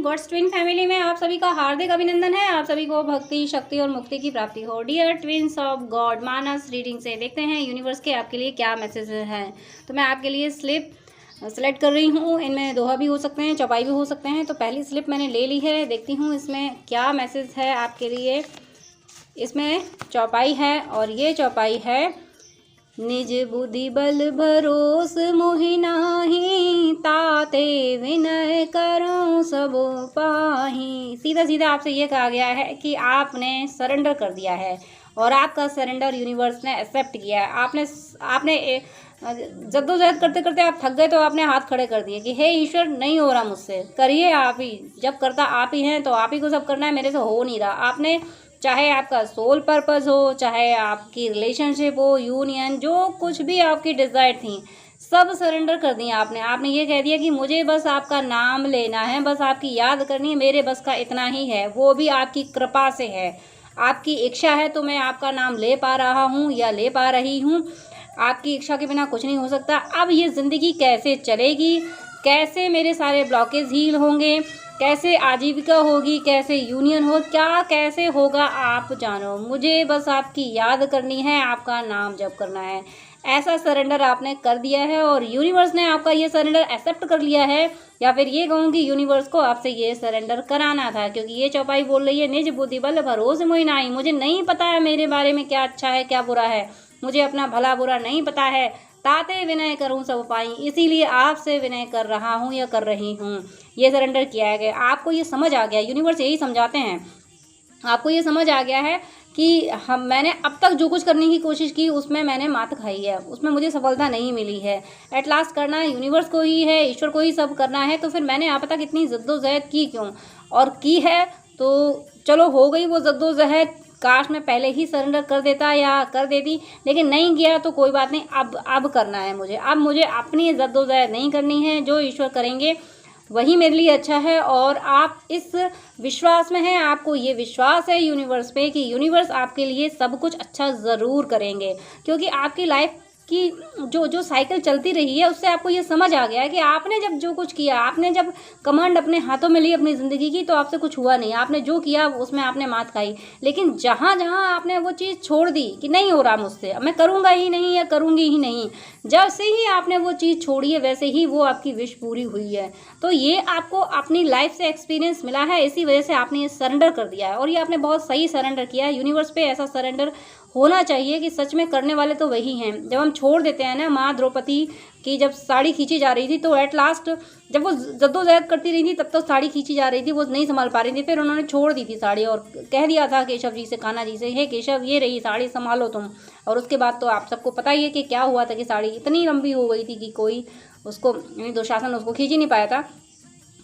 God's twin family में आप सभी का हार्दिक अभिनंदन है। आप सभी को भक्ति, शक्ति और मुक्ति की प्राप्ति हो। Dear twins of God, Manas reading से देखते हैं यूनिवर्स के आपके लिए क्या मैसेज हैं। तो मैं आपके लिए स्लिप सेलेक्ट कर रही हूँ। इनमें दोहा भी हो सकते हैं, चौपाई भी हो सकते हैं। तो पहली स्लिप मैंने ले ली है, देखती हूँ इसमें क्या मैसेज है आपके लिए। इसमें चौपाई है और ये चौपाई है, निज बुद्धि बल भरोस मोहि नाहि, ताते विनय करो सब पाहि। सीधा सीधा आपसे ये कहा गया है कि आपने सरेंडर कर दिया है और आपका सरेंडर यूनिवर्स ने एक्सेप्ट किया है। आपने जद्दोजहद करते करते आप थक गए तो आपने हाथ खड़े कर दिए कि हे ईश्वर, नहीं हो रहा मुझसे, करिए आप ही। जब करता आप ही हैं तो आप ही को सब करना है, मेरे से हो नहीं रहा। आपने, चाहे आपका सोल पर्पस हो, चाहे आपकी रिलेशनशिप हो, यूनियन, जो कुछ भी आपकी डिज़ायर थी, सब सरेंडर कर दिया आपने। आपने ये कह दिया कि मुझे बस आपका नाम लेना है, बस आपकी याद करनी है, मेरे बस का इतना ही है, वो भी आपकी कृपा से है। आपकी इच्छा है तो मैं आपका नाम ले पा रहा हूँ या ले पा रही हूँ। आपकी इच्छा के बिना कुछ नहीं हो सकता। अब ये ज़िंदगी कैसे चलेगी, कैसे मेरे सारे ब्लॉकेज हील होंगे, कैसे आजीविका होगी, कैसे यूनियन हो, क्या कैसे होगा आप जानो। मुझे बस आपकी याद करनी है, आपका नाम जप करना है। ऐसा सरेंडर आपने कर दिया है और यूनिवर्स ने आपका ये सरेंडर एक्सेप्ट कर लिया है, या फिर ये कहूँ कि यूनिवर्स को आपसे ये सरेंडर कराना था। क्योंकि ये चौपाई बोल रही है, निज बुद्धि बल भरोसे मोहि नाहि। मुझे नहीं पता है मेरे बारे में क्या अच्छा है क्या बुरा है, मुझे अपना भला बुरा नहीं पता है, ताते विनय करूँ सब पाई, इसीलिए आपसे विनय कर रहा हूँ या कर रही हूँ। ये सरेंडर किया गया। आपको ये समझ आ गया, यूनिवर्स यही समझाते हैं, आपको ये समझ आ गया है कि मैंने अब तक जो कुछ करने की कोशिश की उसमें मैंने मात खाई है, उसमें मुझे सफलता नहीं मिली है। एट लास्ट करना यूनिवर्स को ही है, ईश्वर को ही सब करना है। तो फिर मैंने अब तक इतनी जद्दोजहद की क्यों, और की है तो चलो हो गई वो जद्दोजहद। काश मैं पहले ही सरेंडर कर देता या कर देती, लेकिन नहीं किया तो कोई बात नहीं। अब करना है मुझे, अब मुझे अपनी जद्दोजहद नहीं करनी है। जो ईश्वर करेंगे वही मेरे लिए अच्छा है। और आप इस विश्वास में हैं, आपको ये विश्वास है यूनिवर्स पे कि यूनिवर्स आपके लिए सब कुछ अच्छा ज़रूर करेंगे। क्योंकि आपकी लाइफ की जो साइकिल चलती रही है उससे आपको ये समझ आ गया है कि आपने जब जो कुछ किया, आपने जब कमांड अपने हाथों में ली अपनी ज़िंदगी की, तो आपसे कुछ हुआ नहीं। आपने जो किया उसमें आपने मात खाई। लेकिन जहाँ जहाँ आपने वो चीज़ छोड़ दी कि नहीं हो रहा मुझसे, अब मैं करूँगा ही नहीं या करूँगी ही नहीं, जब से ही आपने वो चीज़ छोड़ी है वैसे ही वो आपकी विश पूरी हुई है। तो ये आपको अपनी लाइफ से एक्सपीरियंस मिला है, इसी वजह से आपने ये सरेंडर कर दिया है। और ये आपने बहुत सही सरेंडर किया है। यूनिवर्स पे ऐसा सरेंडर होना चाहिए कि सच में करने वाले तो वही हैं। जब हम छोड़ देते हैं ना, माँ द्रौपदी की जब साड़ी खींची जा रही थी तो एट लास्ट जब वो जद्दोजहद करती रही थी तब तो साड़ी खींची जा रही थी, वो नहीं संभाल पा रही थी। फिर उन्होंने छोड़ दी थी साड़ी और कह दिया था केशव जी से, कान्हा जी से, हे केशव ये रही साड़ी, संभालो तुम। और उसके बाद तो आप सबको पता ही है कि क्या हुआ था कि साड़ी इतनी लंबी हो गई थी कि कोई उसको, दुशासन उसको खींच ही नहीं पाया था।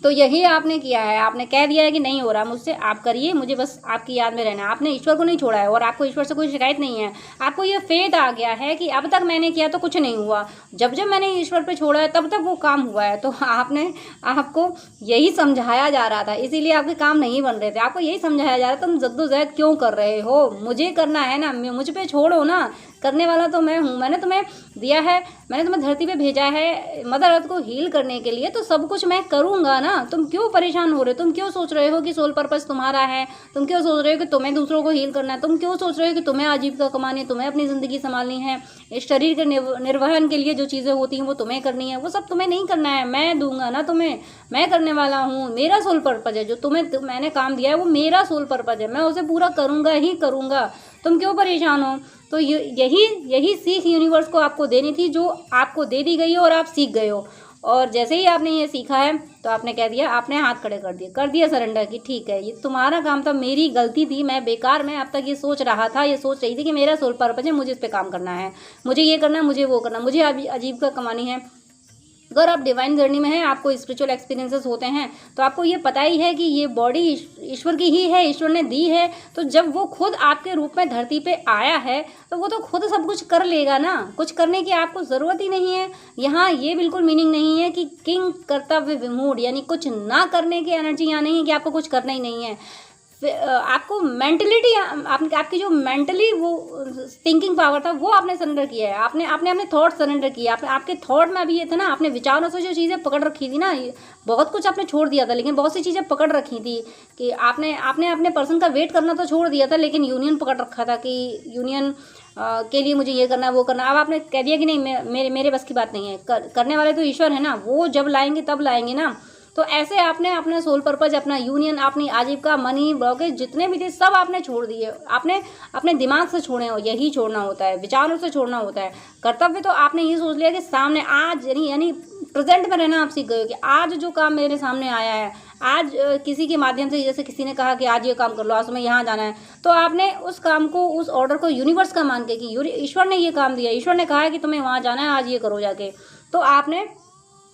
तो यही आपने किया है, आपने कह दिया है कि नहीं हो रहा मुझसे, आप करिए, मुझे बस आपकी याद में रहना है। आपने ईश्वर को नहीं छोड़ा है और आपको ईश्वर से कोई शिकायत नहीं है। आपको ये फेथ आ गया है कि अब तक मैंने किया तो कुछ नहीं हुआ, जब जब मैंने ईश्वर पे छोड़ा है तब तक वो काम हुआ है। तो आपको यही समझाया जा रहा था, इसीलिए आपके काम नहीं बन रहे थे। आपको यही समझाया जा रहा था, तुम जद्दोजहद क्यों कर रहे हो, मुझे करना है ना, मुझ पे छोड़ो ना, करने वाला तो मैं हूँ। मैंने तुम्हें दिया है, मैंने तुम्हें धरती पे भेजा है मदर अर्थ को हील करने के लिए, तो सब कुछ मैं करूँगा ना। तुम क्यों परेशान हो रहे हो, तुम क्यों सोच रहे हो कि सोल पर्पस तुम्हारा है, तुम क्यों सोच रहे हो कि तुम्हें दूसरों को हील करना है, तुम क्यों सोच रहे हो कि तुम्हें आजीविका कमानी है, तुम्हें अपनी ज़िंदगी संभालनी है, इस शरीर के निर्वहन के लिए जो चीज़ें होती हैं वो तुम्हें करनी है। वो सब तुम्हें नहीं करना है, मैं दूंगा ना तुम्हें, मैं करने वाला हूँ। मेरा सोल पर्पस है, जो मैंने काम दिया है वो मेरा सोल पर्पस है, मैं उसे पूरा करूँगा ही करूँगा। तुम क्यों परेशान हो। तो यही सीख यूनिवर्स को आपको देनी थी, जो आपको दे दी गई है और आप सीख गए हो। और जैसे ही आपने ये सीखा है तो आपने कह दिया, आपने हाथ खड़े कर दिया सरेंडर कि ठीक है, ये तुम्हारा काम था, मेरी गलती थी, मैं बेकार में अब तक ये सोच रहा था, ये सोच रही थी कि मेरा सोल पर्पस है, मुझे इस पर काम करना है, मुझे ये करना है, मुझे वो करना, मुझे आजीविका कमानी है। अगर आप डिवाइन जर्नी में हैं, आपको स्पिरिचुअल एक्सपीरियंसेस होते हैं, तो आपको ये पता ही है कि ये बॉडी ईश्वर की ही है, ईश्वर ने दी है। तो जब वो खुद आपके रूप में धरती पे आया है तो वो तो खुद सब कुछ कर लेगा ना, कुछ करने की आपको ज़रूरत ही नहीं है। यहाँ ये बिल्कुल मीनिंग नहीं है कि किंग कर्तव्य विमूढ़, यानी कुछ ना करने की एनर्जी यहाँ नहीं है कि आपको कुछ करना ही नहीं है। आपको मेंटलिटी, आपकी जो मेंटली वो थिंकिंग पावर था वो आपने सरेंडर किया है। आपने अपने थॉट सरेंडर किए। आपके थॉट में अभी ये था ना, आपने विचारों से जो चीज़ें पकड़ रखी थी ना, बहुत कुछ आपने छोड़ दिया था, लेकिन बहुत सी चीज़ें पकड़ रखी थी कि आपने अपने पर्सन का वेट करना तो छोड़ दिया था, लेकिन यूनियन पकड़ रखा था कि यूनियन के लिए मुझे ये करना है वो करना। अब आपने कह दिया कि नहीं, मेरे बस की बात नहीं है, करने वाले तो ईश्वर है ना, वो जब लाएंगे तब लाएंगे ना। तो ऐसे आपने अपना सोल पर्पज, अपना यूनियन, अपनी आजीविका, मनी ब्लॉकेज जितने भी थे सब आपने छोड़ दिए। आपने अपने दिमाग से छोड़े हो, यही छोड़ना होता है, विचारों से छोड़ना होता है। कर्तव्य तो आपने ये सोच लिया कि सामने आज यानी प्रेजेंट में रहना आप सीख गए हो कि आज जो काम मेरे सामने आया है, आज किसी के माध्यम से, जैसे किसी ने कहा कि आज ये काम कर लो, आज तुम्हें यहाँ जाना है, तो आपने उस काम को, उस ऑर्डर को यूनिवर्स का मान के कि ईश्वर ने ये काम दिया, ईश्वर ने कहा है कि तुम्हें वहाँ जाना है, आज ये करो जाके, तो आपने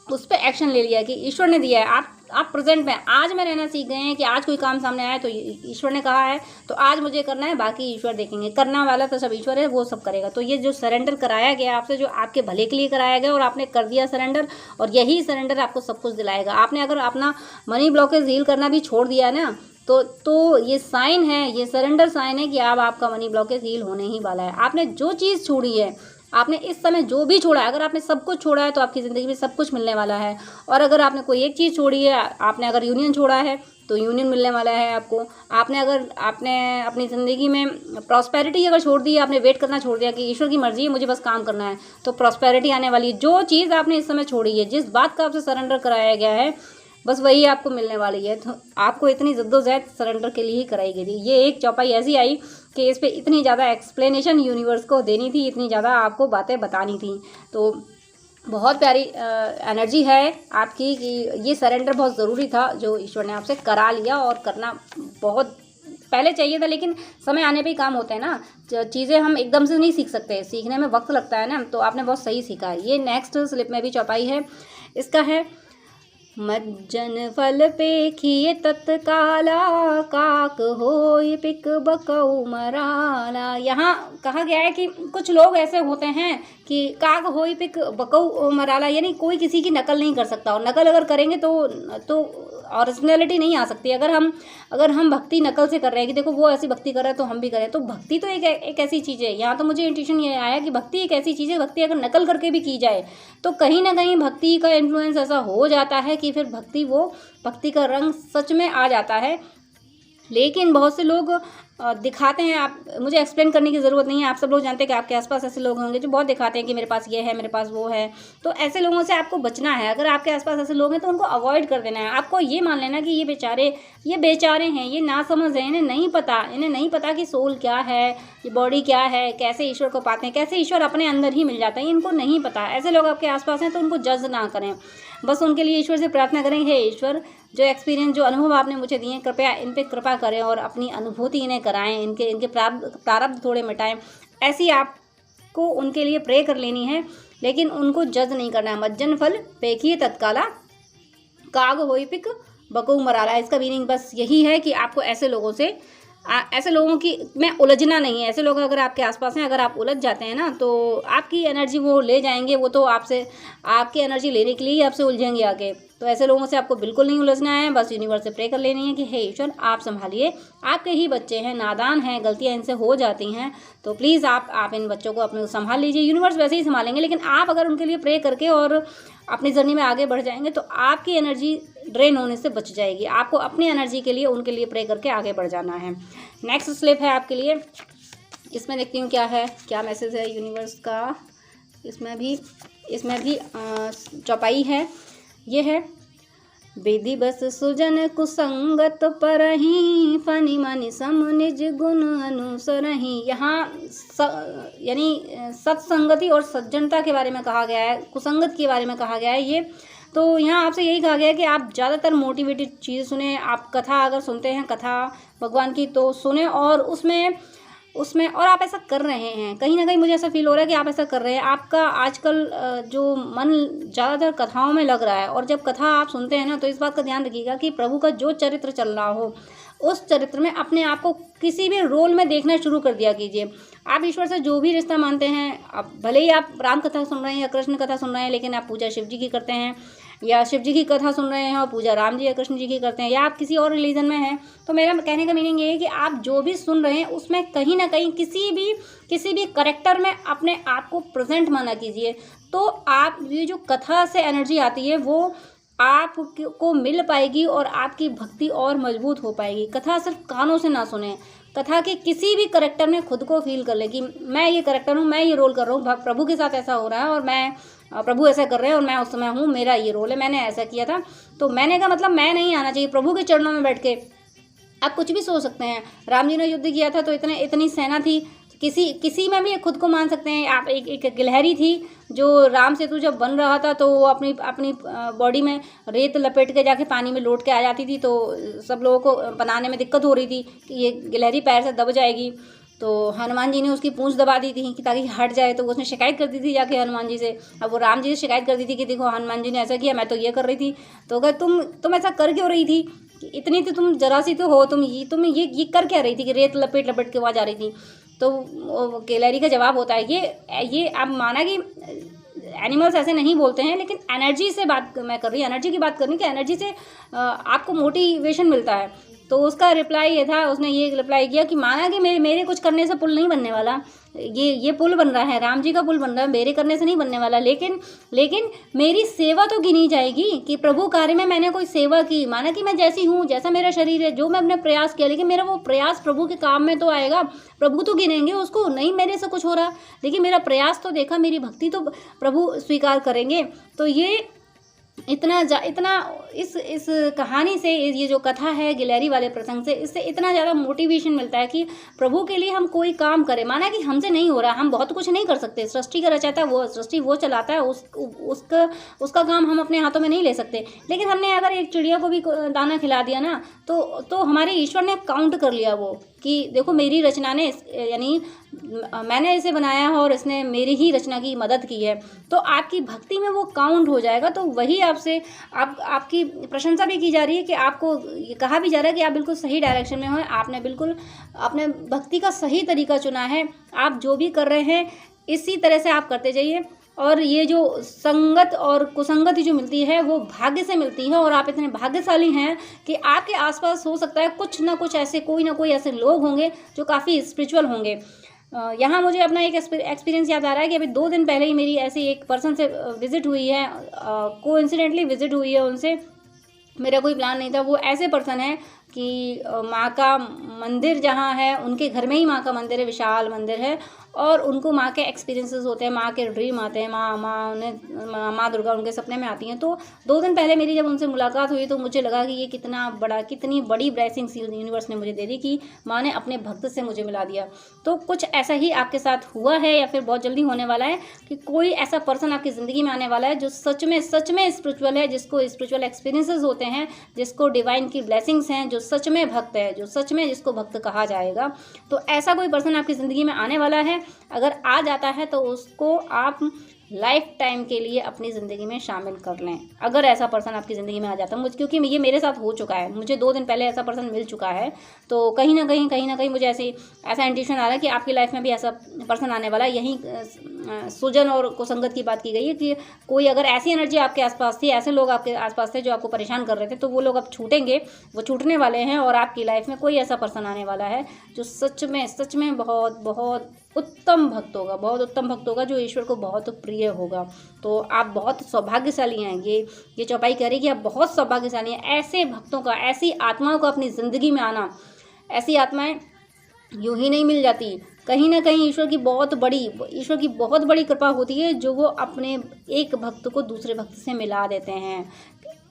उस पर एक्शन ले लिया कि ईश्वर ने दिया है। आप प्रेजेंट में आज में रहना सीख गए हैं कि आज कोई काम सामने आया तो ईश्वर ने कहा है तो आज मुझे करना है, बाकी ईश्वर देखेंगे, करना वाला तो सब ईश्वर है, वो सब करेगा। तो ये जो सरेंडर कराया गया आपसे, जो आपके भले के लिए कराया गया और आपने कर दिया सरेंडर, और यही सरेंडर आपको सब कुछ दिलाएगा। आपने अगर अपना मनी ब्लॉकेज हील करना भी छोड़ दिया ना, तो ये साइन है, ये सरेंडर साइन है कि अब आपका मनी ब्लॉकेज हील होने ही वाला है। आपने जो चीज़ छोड़ी है, आपने इस समय जो भी छोड़ा है, अगर आपने सब कुछ छोड़ा है तो आपकी ज़िंदगी में सब कुछ मिलने वाला है। और अगर आपने कोई एक चीज़ छोड़ी है, आपने अगर यूनियन छोड़ा है तो यूनियन मिलने वाला है आपको। आपने अपनी ज़िंदगी में प्रॉस्पेरिटी अगर छोड़ दी, आपने वेट करना छोड़ दिया कि ईश्वर की मर्जी है, मुझे बस काम करना है, तो प्रॉस्पेरिटी आने वाली है। जो चीज़ आपने इस समय छोड़ी है, जिस बात का आपसे सरेंडर कराया गया है, बस वही आपको मिलने वाली है। तो आपको इतनी जद्दोजहद सरेंडर के लिए ही कराई गई थी। ये एक चौपाई ऐसी आई कि इस पर इतनी ज़्यादा एक्सप्लेनेशन यूनिवर्स को देनी थी, इतनी ज़्यादा आपको बातें बतानी थी। तो बहुत प्यारी एनर्जी है आपकी कि ये सरेंडर बहुत ज़रूरी था जो ईश्वर ने आपसे करा लिया, और करना बहुत पहले चाहिए था, लेकिन समय आने पे ही काम होते हैं ना। चीज़ें हम एकदम से नहीं सीख सकते, सीखने में वक्त लगता है ना। तो आपने बहुत सही सीखा है। ये नेक्स्ट स्लिप में भी चौपाई है, इसका है मज्जन फल पेखिए तत्काला, काक होय पिक बकऊ मराला। यहाँ कहा गया है कि कुछ लोग ऐसे होते हैं कि काक होय पिक बकऊ मराला, यानी कोई किसी की नकल नहीं कर सकता, और नकल अगर करेंगे तो ओरिजिनलिटी नहीं आ सकती। अगर हम भक्ति नकल से कर रहे हैं कि देखो वो ऐसी भक्ति कर रहा है तो हम भी करें, तो भक्ति तो एक ऐसी चीज़ है। यहाँ तो मुझे इंट्यूशन ये आया कि भक्ति एक ऐसी चीज़ है, भक्ति अगर नकल करके भी की जाए तो कहीं ना कहीं भक्ति का इन्फ्लुएंस ऐसा हो जाता है कि फिर भक्ति का रंग सच में आ जाता है। लेकिन बहुत से लोग दिखाते हैं, आप मुझे एक्सप्लेन करने की ज़रूरत नहीं है, आप सब लोग जानते हैं कि आपके आसपास ऐसे लोग होंगे जो बहुत दिखाते हैं कि मेरे पास ये है, मेरे पास वो है। तो ऐसे लोगों से आपको बचना है। अगर आपके आसपास ऐसे लोग हैं तो उनको अवॉइड कर देना है। आपको ये मान लेना कि ये बेचारे हैं, ये नासमझ हैं, इन्हें नहीं पता कि सोल क्या है, ये बॉडी क्या है, कैसे ईश्वर को पाते हैं, कैसे ईश्वर अपने अंदर ही मिल जाता है, इनको नहीं पता। ऐसे लोग आपके आसपास हैं तो उनको जज ना करें, बस उनके लिए ईश्वर से प्रार्थना करें, हे ईश्वर, जो एक्सपीरियंस, जो अनुभव आपने मुझे दिए, कृपया इन पे कृपा करें और अपनी अनुभूति इन्हें कराएं, इनके प्रारब्ध थोड़े मिटाएं। ऐसी आपको उनके लिए प्रे कर लेनी है, लेकिन उनको जज नहीं करना है। मज्जन फल पेखिए तत्काला, काग होई पिक बकऊ मराला। इसका मीनिंग बस यही है कि आपको ऐसे लोगों की में उलझना नहीं है। ऐसे लोग अगर आपके आसपास हैं, अगर आप उलझ जाते हैं ना, तो आपकी एनर्जी वो ले जाएंगे, वो तो आपकी एनर्जी लेने के लिए ही आपसे उलझेंगे आगे। तो ऐसे लोगों से आपको बिल्कुल नहीं उलझना है। बस यूनिवर्स से प्रे कर लेनी है कि हे ईश्वर, आप संभालिए, आपके ही बच्चे हैं, नादान हैं, गलतियां इनसे हो जाती हैं, तो प्लीज़ आप इन बच्चों को अपने संभाल लीजिए। यूनिवर्स वैसे ही संभालेंगे, लेकिन आप अगर उनके लिए प्रे करके और अपनी जर्नी में आगे बढ़ जाएंगे तो आपकी एनर्जी ड्रेन होने से बच जाएगी। आपको अपनी एनर्जी के लिए उनके लिए प्रे करके आगे बढ़ जाना है। नेक्स्ट स्लिप है आपके लिए, इसमें देखती हूँ क्या मैसेज है यूनिवर्स का। इसमें भी चौपाई है। ये है, विधि बस सुजन कुसंगत परही, फनि मनि सम निज गुण अनुसरही। यहाँ यानी सत्संगति और सज्जनता के बारे में कहा गया है, कुसंगत के बारे में कहा गया है। ये तो यहाँ आपसे यही कहा गया है कि आप ज़्यादातर मोटिवेटेड चीज़ें सुने। आप कथा अगर सुनते हैं, कथा भगवान की, तो सुने और उसमें और आप ऐसा कर रहे हैं। कहीं ना कहीं मुझे ऐसा फील हो रहा है कि आप ऐसा कर रहे हैं। आपका आजकल जो मन ज़्यादातर कथाओं में लग रहा है, और जब कथा आप सुनते हैं ना, तो इस बात का ध्यान रखिएगा कि प्रभु का जो चरित्र चल रहा हो, उस चरित्र में अपने आप को किसी भी रोल में देखना शुरू कर दिया कीजिए। आप ईश्वर से जो भी रिश्ता मानते हैं, अब भले ही आप राम कथा सुन रहे हैं या कृष्ण कथा सुन रहे हैं, लेकिन आप पूजा शिव जी की करते हैं, या शिव जी की कथा सुन रहे हैं और पूजा राम जी या कृष्ण जी की करते हैं, या आप किसी और रिलीजन में हैं, तो मेरा कहने का मीनिंग ये है कि आप जो भी सुन रहे हैं उसमें कहीं ना कहीं किसी भी करेक्टर में अपने आप को प्रेजेंट माना कीजिए। तो आप ये जो कथा से एनर्जी आती है वो आपको मिल पाएगी और आपकी भक्ति और मजबूत हो पाएगी। कथा सिर्फ कानों से ना सुने, कथा के किसी भी करेक्टर में खुद को फील कर ले कि मैं ये करेक्टर हूँ, मैं ये रोल कर रहा हूँ, प्रभु के साथ ऐसा हो रहा है और मैं प्रभु ऐसा कर रहे हैं और मैं उस समय हूँ, मेरा ये रोल है, मैंने ऐसा किया था। तो मैंने का मतलब मैं नहीं आना चाहिए। प्रभु के चरणों में बैठ के आप कुछ भी सोच सकते हैं। राम जी ने युद्ध किया था तो इतनी सेना थी, किसी में भी खुद को मान सकते हैं आप। एक गिलहरी थी जो राम सेतु जब बन रहा था तो वो अपनी बॉडी में रेत लपेट के जाके पानी में लौट के आ जाती थी, तो सब लोगों को बनाने में दिक्कत हो रही थी कि ये गिलहरी पैर से दब जाएगी। तो हनुमान जी ने उसकी पूंछ दबा दी थी कि ताकि हट जाए, तो उसने शिकायत कर दी थी जाके हनुमान जी से। अब वो राम जी से शिकायत कर दी थी कि देखो हनुमान जी ने ऐसा किया, मैं तो ये कर रही थी। तो अगर तुम ऐसा कर क्यों रही थी, इतनी तो तुम जरा सी तो हो, तुम ये कर क्या रही थी कि रेत लपेट के वहाँ जा रही थी। तो गिलहरी का जवाब होता है ये आप माना कि एनिमल्स ऐसे नहीं बोलते हैं, लेकिन एनर्जी से बात मैं कर रही हूँ, एनर्जी की बात कर रही हूँ कि एनर्जी से आपको मोटिवेशन मिलता है। तो उसका रिप्लाई ये था, उसने ये रिप्लाई किया कि माना कि मेरे कुछ करने से पुल नहीं बनने वाला, ये पुल बन रहा है, राम जी का पुल बन रहा है, मेरे करने से नहीं बनने वाला, लेकिन मेरी सेवा तो गिनी जाएगी कि प्रभु कार्य में मैंने कोई सेवा की। माना कि मैं जैसी हूँ, जैसा मेरा शरीर है, जो मैं अपने प्रयास किया, लेकिन मेरा वो प्रयास प्रभु के काम में तो आएगा, प्रभु तो गिनेंगे उसको, नहीं मेरे से कुछ हो रहा, लेकिन मेरा प्रयास तो देखा, मेरी भक्ति तो प्रभु स्वीकार करेंगे। तो ये इतना इस कहानी से, ये जो कथा है गिलहरी वाले प्रसंग से, इससे इतना ज़्यादा मोटिवेशन मिलता है कि प्रभु के लिए हम कोई काम करें। माना कि हमसे नहीं हो रहा, हम बहुत कुछ नहीं कर सकते, सृष्टि का रचाता वो, सृष्टि वो चलाता है, उसका काम हम अपने हाथों में नहीं ले सकते। लेकिन हमने अगर एक चिड़िया को भी दाना खिला दिया ना, तो हमारे ईश्वर ने काउंट कर लिया वो कि देखो मेरी रचना ने, यानी मैंने इसे बनाया है और इसने मेरी ही रचना की मदद की है। तो आपकी भक्ति में वो काउंट हो जाएगा। तो वही आपसे आपकी प्रशंसा भी की जा रही है कि आपको ये कहा भी जा रहा है कि आप बिल्कुल सही डायरेक्शन में हो, आपने बिल्कुल अपने भक्ति का सही तरीका चुना है। आप जो भी कर रहे हैं इसी तरह से आप करते जाइए। और ये जो संगत और कुसंगति जो मिलती है वो भाग्य से मिलती है, और आप इतने भाग्यशाली हैं कि आपके आसपास हो सकता है कुछ ना कुछ ऐसे, कोई ना कोई ऐसे लोग होंगे जो काफ़ी स्पिरिचुअल होंगे। यहाँ मुझे अपना एक एक्सपीरियंस याद आ रहा है कि अभी 2 दिन पहले ही मेरी ऐसी एक पर्सन से विज़िट हुई है, कोइंसिडेंटली विज़िट हुई है उनसे, मेरा कोई प्लान नहीं था। वो ऐसे पर्सन है कि माँ का मंदिर जहाँ है, उनके घर में ही माँ का मंदिर है, विशाल मंदिर है, और उनको माँ के एक्सपीरियंसेस होते हैं, माँ के ड्रीम आते हैं, माँ दुर्गा उनके सपने में आती हैं। तो 2 दिन पहले मेरी जब उनसे मुलाकात हुई तो मुझे लगा कि ये कितनी बड़ी ब्लेसिंग्स यूनिवर्स ने मुझे दे दी कि माँ ने अपने भक्त से मुझे मिला दिया। तो कुछ ऐसा ही आपके साथ हुआ है या फिर बहुत जल्दी होने वाला है कि कोई ऐसा पर्सन आपकी ज़िंदगी में आने वाला है जो सच में स्पिरिचुअल है, जिसको स्पिरिचुअल एक्सपीरियंसेस होते हैं, जिसको डिवाइन की ब्लेसिंग्स हैं, जो सच में भक्त है, जो सच में जिसको भक्त कहा जाएगा। तो ऐसा कोई पर्सन आपकी ज़िंदगी में आने वाला है। अगर आ जाता है तो उसको आप लाइफ टाइम के लिए अपनी ज़िंदगी में शामिल कर लें। अगर ऐसा पर्सन आपकी ज़िंदगी में आ जाता है, क्योंकि ये मेरे साथ हो चुका है, मुझे 2 दिन पहले ऐसा पर्सन मिल चुका है। तो कहीं ना कहीं मुझे ऐसा इंट्यूशन आ रहा है कि आपकी लाइफ में भी ऐसा पर्सन आने वाला है। यहीं सुजन और कुसंगत की बात की गई है कि कोई अगर ऐसी एनर्जी आपके आसपास थी, ऐसे लोग आपके आसपास थे जो आपको परेशान कर रहे थे, तो वो लोग अब छूटेंगे, वो छूटने वाले हैं, और आपकी लाइफ में कोई ऐसा पर्सन आने वाला है जो सच में बहुत उत्तम भक्त होगा, जो ईश्वर को बहुत प्रिय होगा। तो आप बहुत सौभाग्यशाली हैं। ये चौपाई कह रही है कि आप बहुत सौभाग्यशाली हैं। ऐसे भक्तों का, ऐसी आत्माओं का अपनी ज़िंदगी में आना, ऐसी आत्माएं यूं ही नहीं मिल जाती। कहीं ना कहीं ईश्वर की बहुत बड़ी कृपा होती है जो वो अपने एक भक्त को दूसरे भक्त से मिला देते हैं।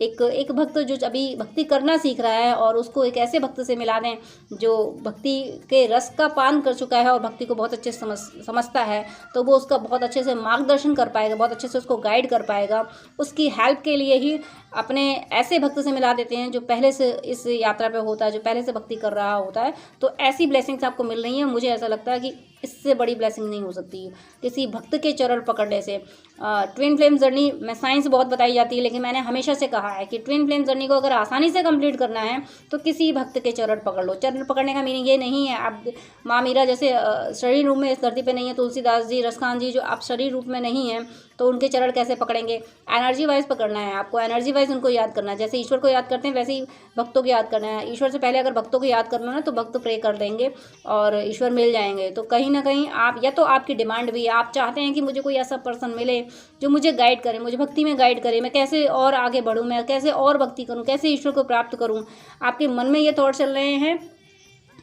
एक भक्त जो अभी भक्ति करना सीख रहा है और उसको एक ऐसे भक्त से मिला दें जो भक्ति के रस का पान कर चुका है और भक्ति को बहुत अच्छे से समझता है, तो वो उसका बहुत अच्छे से मार्गदर्शन कर पाएगा, बहुत अच्छे से उसको गाइड कर पाएगा। उसकी हेल्प के लिए ही अपने ऐसे भक्त से मिला देते हैं जो पहले से इस यात्रा पे होता है, जो पहले से भक्ति कर रहा होता है। तो ऐसी ब्लेसिंग्स आपको मिल रही हैं। मुझे ऐसा लगता है कि इससे बड़ी ब्लेसिंग नहीं हो सकती किसी भक्त के चरण पकड़ने से। ट्विन फ्लेम जर्नी में साइंस बहुत बताई जाती है, लेकिन मैंने हमेशा से कहा है कि ट्विन फ्लेम जर्नी को अगर आसानी से कंप्लीट करना है तो किसी भक्त के चरण पकड़ लो। चरण पकड़ने का मीनिंग ये नहीं है आप माँ मीरा जैसे शरीर रूप में इस धरती पे नहीं है, तुलसीदास जी, रसखान जी जो आप शरीर रूप में नहीं है तो उनके चरण कैसे पकड़ेंगे। एनर्जी वाइज पकड़ना है आपको, एनर्जी वाइज उनको याद करना है। जैसे ईश्वर को याद करते हैं वैसे ही भक्तों को याद करना है। ईश्वर से पहले अगर भक्तों को याद करना है तो भक्त प्रे कर देंगे और ईश्वर मिल जाएंगे। तो कहीं ना कहीं आप या तो आपकी डिमांड भी है, आप चाहते हैं कि मुझे कोई ऐसा पर्सन मिले जो मुझे गाइड करे, मुझे भक्ति में गाइड करे, मैं कैसे और आगे बढ़ूँ, मैं कैसे और भक्ति करूँ, कैसे ईश्वर को प्राप्त करूँ। आपके मन में ये थॉट चल रहे हैं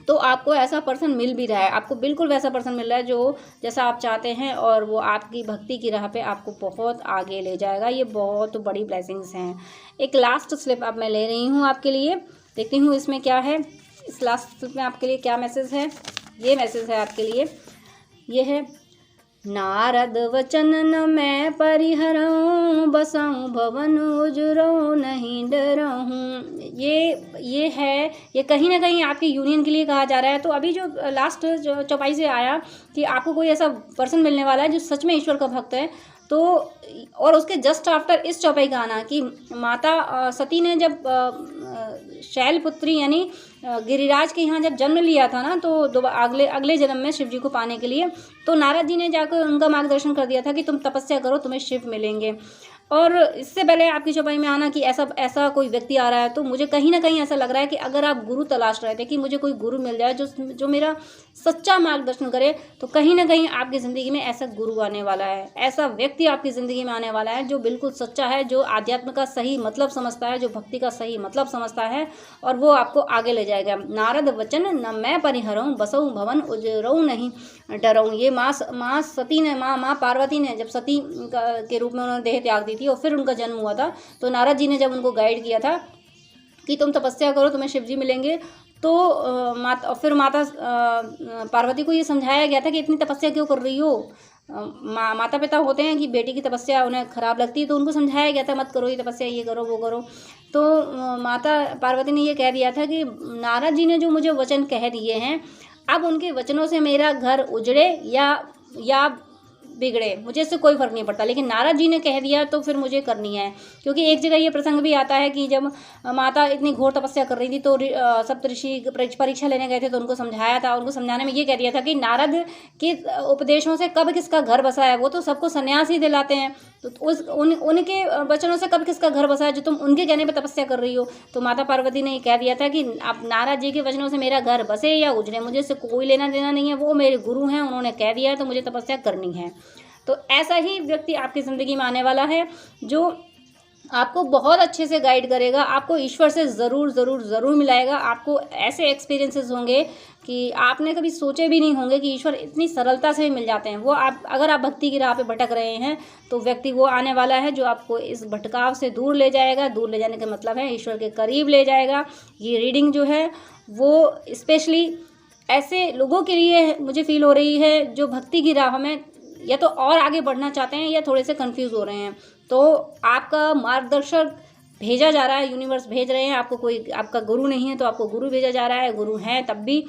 तो आपको ऐसा पर्सन मिल भी रहा है, आपको बिल्कुल वैसा पर्सन मिल रहा है जो जैसा आप चाहते हैं, और वो आपकी भक्ति की राह पे आपको बहुत आगे ले जाएगा। ये बहुत बड़ी ब्लेसिंग्स हैं। एक लास्ट स्लिप अब मैं ले रही हूँ आपके लिए, देखती हूँ इसमें क्या है। इस लास्ट स्लिप में आपके लिए क्या मैसेज है। ये मैसेज है आपके लिए, ये है नारद वचन न मैं परिहरऊँ, बसाऊँ भवन उजरऊँ नहीं डरऊँ। ये है, ये कहीं ना कहीं आपकी यूनियन के लिए कहा जा रहा है। तो अभी जो लास्ट जो चौपाई से आया कि आपको कोई ऐसा पर्सन मिलने वाला है जो सच में ईश्वर का भक्त है, तो और उसके जस्ट आफ्टर इस चौपाई का आना कि माता सती ने जब शैलपुत्री यानी गिरिराज के यहाँ जब जन्म लिया था ना, तो अगले जन्म में शिव जी को पाने के लिए तो नारद जी ने जाकर उनका मार्गदर्शन कर दिया था कि तुम तपस्या करो, तुम्हें शिव मिलेंगे। और इससे पहले आपकी चौपाई में आना कि ऐसा कोई व्यक्ति आ रहा है, तो मुझे कहीं ना कहीं ऐसा लग रहा है कि अगर आप गुरु तलाश रहे थे कि मुझे कोई गुरु मिल जाए जो मेरा सच्चा मार्गदर्शन करे, तो कहीं ना कहीं आपकी ज़िंदगी में ऐसा गुरु आने वाला है, ऐसा व्यक्ति आपकी ज़िंदगी में आने वाला है जो बिल्कुल सच्चा है, जो आध्यात्म का सही मतलब समझता है, जो भक्ति का सही मतलब समझता है, और वो आपको आगे ले जाएगा। नारद वचन न मैं परिहरऊँ, बसऊँ भवन उजरऊँ नहीं डरऊँ। ये माँ सती ने, माँ पार्वती ने जब सती के रूप में उन्होंने देह त्याग दी थी और फिर उनका जन्म हुआ था, तो नारद जी ने जब उनको गाइड किया था कि तुम तपस्या करो, तुम्हें शिव जी मिलेंगे, तो माता पार्वती को ये समझाया गया था कि इतनी तपस्या क्यों कर रही हो। माता पिता होते हैं कि बेटी की तपस्या उन्हें खराब लगती है, तो उनको समझाया गया था मत करो ये तपस्या, ये करो वो करो। तो माता पार्वती ने ये कह दिया था कि नारद जी ने जो मुझे वचन कह दिए हैं, अब उनके वचनों से मेरा घर उजड़े या बिगड़े, मुझे इससे कोई फ़र्क नहीं पड़ता, लेकिन नारद जी ने कह दिया तो फिर मुझे करनी है। क्योंकि एक जगह ये प्रसंग भी आता है कि जब माता इतनी घोर तपस्या कर रही थी तो सप्तऋषि परीक्षा लेने गए थे, तो उनको समझाया था, उनको समझाने में ये कह दिया था कि नारद के उपदेशों से कब किसका घर बसा है, वो तो सबको संन्यास ही दिलाते हैं, तो उनके वचनों से कब किसका घर बसा है जो तुम उनके कहने पर तपस्या कर रही हो। तो माता पार्वती ने कह दिया था कि आप नारद जी के वचनों से मेरा घर बसे या उजड़े, मुझे इससे कोई लेना देना नहीं है, वो मेरे गुरु हैं, उन्होंने कह दिया है तो मुझे तपस्या करनी है। तो ऐसा ही व्यक्ति आपकी ज़िंदगी में आने वाला है जो आपको बहुत अच्छे से गाइड करेगा, आपको ईश्वर से ज़रूर मिलाएगा। आपको ऐसे एक्सपीरियंसेस होंगे कि आपने कभी सोचे भी नहीं होंगे कि ईश्वर इतनी सरलता से मिल जाते हैं। वो आप अगर आप भक्ति की राह पे भटक रहे हैं तो व्यक्ति वो आने वाला है जो आपको इस भटकाव से दूर ले जाएगा। दूर ले जाने का मतलब है ईश्वर के करीब ले जाएगा। ये रीडिंग जो है वो स्पेशली ऐसे लोगों के लिए मुझे फील हो रही है जो भक्ति की राह में या तो और आगे बढ़ना चाहते हैं या थोड़े से कंफ्यूज हो रहे हैं। तो आपका मार्गदर्शक भेजा जा रहा है, यूनिवर्स भेज रहे हैं आपको। कोई आपका गुरु नहीं है तो आपको गुरु भेजा जा रहा है, गुरु हैं तब भी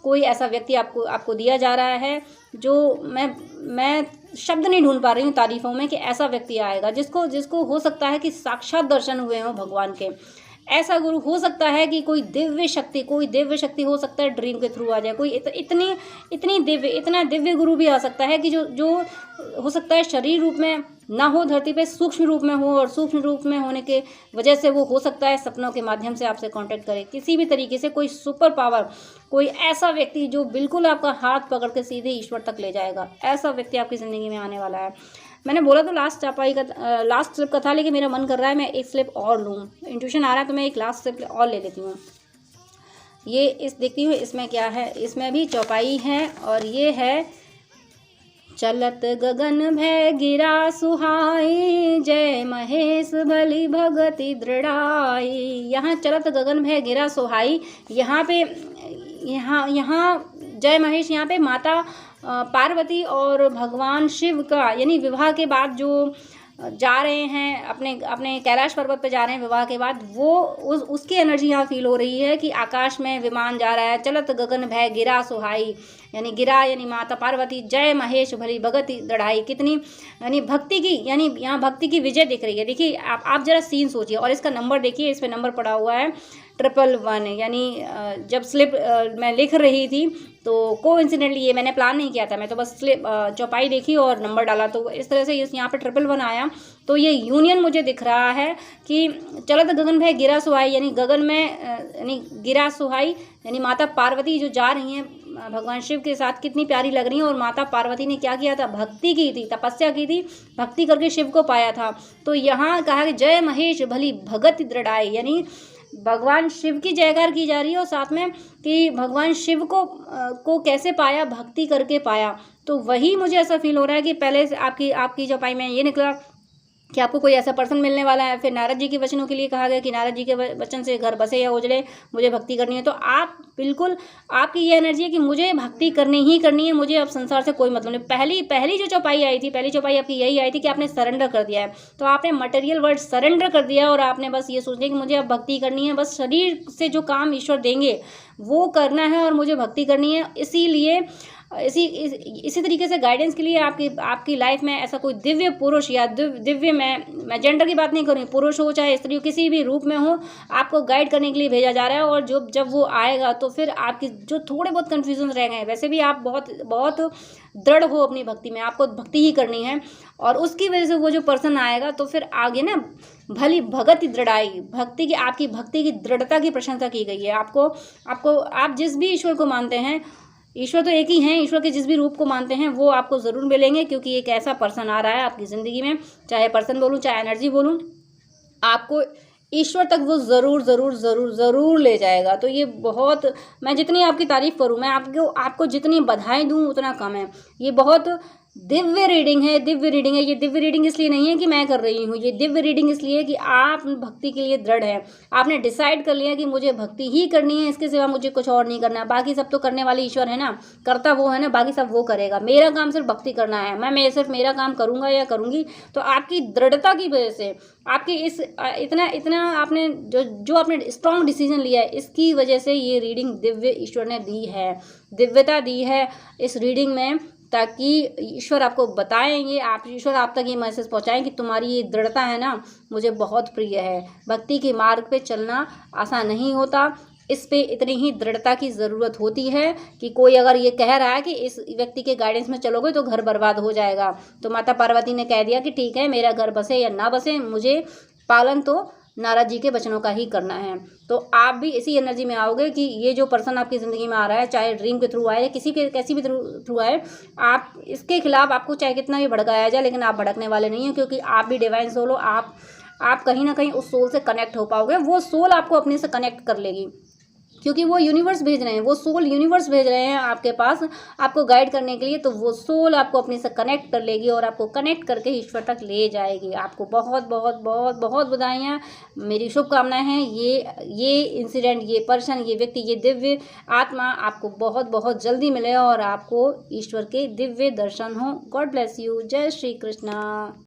कोई ऐसा व्यक्ति आपको दिया जा रहा है जो मैं शब्द नहीं ढूंढ पा रही हूँ तारीफों में कि ऐसा व्यक्ति आएगा जिसको हो सकता है कि साक्षात दर्शन हुए हों भगवान के। ऐसा गुरु हो सकता है कि कोई दिव्य शक्ति हो सकता है ड्रीम के थ्रू आ जाए। कोई इतना दिव्य गुरु भी आ सकता है कि जो हो सकता है शरीर रूप में ना हो, धरती पे सूक्ष्म रूप में हो, और सूक्ष्म रूप में होने के वजह से वो हो सकता है सपनों के माध्यम से आपसे कांटेक्ट करे। किसी भी तरीके से कोई सुपर पावर, कोई ऐसा व्यक्ति जो बिल्कुल आपका हाथ पकड़ के सीधे ईश्वर तक ले जाएगा, ऐसा व्यक्ति आपकी ज़िंदगी में आने वाला है। मैंने बोला तो लास्ट स्लिप का था, लेकिन मेरा मन कर रहा है मैं एक स्लिप और लूँ। इंट्यूशन आ रहा है तो मैं एक लास्ट स्लिप और ले लेती हूँ। ये देखती हूँ इसमें क्या है। इसमें भी चौपाई है और ये है चलत गगन भय गिरा सुहाई, जय महेश भली भगति दृढ़ाई। यहाँ चलत गगन भय गिरा सुहाई, यहाँ जय महेश, यहाँ पे माता पार्वती और भगवान शिव का यानी विवाह के बाद जो जा रहे हैं अपने कैलाश पर्वत पे जा रहे हैं विवाह के बाद, वो उसकी एनर्जी यहाँ फील हो रही है कि आकाश में विमान जा रहा है। चलत गगन भय गिरा सुहाई, यानी गिरा यानी माता पार्वती, जय महेश भली भगति दृढ़ाई, कितनी यानी भक्ति की, यानी यहाँ भक्ति की विजय दिख रही है। देखिए आप जरा सीन सोचिए और इसका नंबर देखिए, इस पे नंबर पड़ा हुआ है 111, यानी जब स्लिप मैं लिख रही थी तो कोइंसिडेंटली, ये मैंने प्लान नहीं किया था, मैं तो बस स्लिप चौपाई देखी और नंबर डाला, तो इस तरह से यहाँ पे 111 आया। तो ये यूनियन मुझे दिख रहा है कि चलत गगन भय गिरा सुहाई, यानी गगन में यानी गिरा सुहाई, यानी माता पार्वती जो जा रही हैं भगवान शिव के साथ, कितनी प्यारी लग रही हैं। और माता पार्वती ने क्या किया था, भक्ति की थी, तपस्या की थी, भक्ति करके शिव को पाया था। तो यहाँ कहा कि जय महेश भली भगति दृढ़ाई, यानी भगवान शिव की जयकार की जा रही है और साथ में कि भगवान शिव को कैसे पाया, भक्ति करके पाया। तो वही मुझे ऐसा फील हो रहा है कि पहले से आपकी चौपाई में ये निकला कि आपको कोई ऐसा पर्सन मिलने वाला है। फिर नारद जी के वचनों के लिए कहा गया कि नारद जी के वचन से घर बसे या उजड़े, मुझे भक्ति करनी है। तो आप बिल्कुल, आपकी ये एनर्जी है कि मुझे भक्ति करनी ही करनी है, मुझे अब संसार से कोई मतलब नहीं। पहली जो चौपाई आई थी, पहली चौपाई आपकी यही आई थी कि आपने सरेंडर कर दिया है। तो आपने मटेरियल वर्ल्ड सरेंडर कर दिया और आपने बस ये सोच लिया कि मुझे अब भक्ति करनी है, बस शरीर से जो काम ईश्वर देंगे वो करना है और मुझे भक्ति करनी है। इसीलिए इसी तरीके से गाइडेंस के लिए आपकी लाइफ में ऐसा कोई दिव्य पुरुष या दिव्य, मैं जेंडर की बात नहीं करूँ, पुरुष हो चाहे स्त्री हो, किसी भी रूप में हो, आपको गाइड करने के लिए भेजा जा रहा है। और जब वो आएगा तो फिर आपकी जो थोड़े बहुत कन्फ्यूजन रह गए, वैसे भी आप बहुत दृढ़ हो अपनी भक्ति में, आपको भक्ति ही करनी है, और उसकी वजह से वो जो पर्सन आएगा तो फिर आगे ना भली भगति दृढ़ाई, भक्ति की, आपकी भक्ति की दृढ़ता की प्रशंसा की गई है। आप जिस भी ईश्वर को मानते हैं, ईश्वर तो एक ही हैं, ईश्वर के जिस भी रूप को मानते हैं वो आपको ज़रूर मिलेंगे, क्योंकि एक ऐसा पर्सन आ रहा है आपकी ज़िंदगी में, चाहे पर्सन बोलूँ चाहे एनर्जी बोलूँ, आपको ईश्वर तक वो ज़रूर ले जाएगा। तो ये बहुत, मैं जितनी आपकी तारीफ़ करूँ, मैं आपको जितनी बधाई दूँ उतना कम है। ये बहुत दिव्य रीडिंग है। ये दिव्य रीडिंग इसलिए नहीं है कि मैं कर रही हूँ, ये दिव्य रीडिंग इसलिए है कि आप भक्ति के लिए दृढ़ हैं। आपने डिसाइड कर लिया कि मुझे भक्ति ही करनी है, इसके सिवा मुझे कुछ और नहीं करना। बाकी सब तो करने वाले ईश्वर है ना, करता वो है ना, बाकी सब वो करेगा। मेरा काम सिर्फ भक्ति करना है, मैं सिर्फ मेरा काम करूँगा या करूँगी। तो आपकी दृढ़ता की वजह से, आपकी इस इतना आपने जो आपने स्ट्रॉन्ग डिसीजन लिया है, इसकी वजह से ये रीडिंग दिव्य ईश्वर ने दी है, दिव्यता दी है इस रीडिंग में, ताकि ईश्वर आपको बताएंगे, ईश्वर आप तक ये मैसेज पहुंचाएं कि तुम्हारी ये दृढ़ता है ना, मुझे बहुत प्रिय है। भक्ति के मार्ग पे चलना आसान नहीं होता, इस पे इतनी ही दृढ़ता की ज़रूरत होती है कि कोई अगर ये कह रहा है कि इस व्यक्ति के गाइडेंस में चलोगे तो घर बर्बाद हो जाएगा, तो माता पार्वती ने कह दिया कि ठीक है, मेरा घर बसे या ना बसे, मुझे पालन तो नारद जी के वचनों का ही करना है। तो आप भी इसी एनर्जी में आओगे कि ये जो पर्सन आपकी ज़िंदगी में आ रहा है, चाहे ड्रीम के थ्रू आए या कैसी भी थ्रू आए, आप इसके खिलाफ, आपको चाहे कितना भी भड़काया जाए, लेकिन आप भड़कने वाले नहीं हैं, क्योंकि आप भी डिवाइन सोल हो। आप कहीं ना कहीं उस सोल से कनेक्ट हो पाओगे, वो सोल आपको अपने से कनेक्ट कर लेगी, क्योंकि वो यूनिवर्स भेज रहे हैं, वो सोल यूनिवर्स भेज रहे हैं आपके पास आपको गाइड करने के लिए। तो वो सोल आपको अपने से कनेक्ट कर लेगी और आपको कनेक्ट करके ईश्वर तक ले जाएगी। आपको बहुत बहुत बहुत बहुत बधाइयाँ, मेरी शुभकामनाएं हैं। ये इंसिडेंट, ये पर्सन, ये व्यक्ति, ये दिव्य आत्मा आपको बहुत बहुत जल्दी मिले और आपको ईश्वर के दिव्य दर्शन हो। God bless you. जय श्री कृष्णा।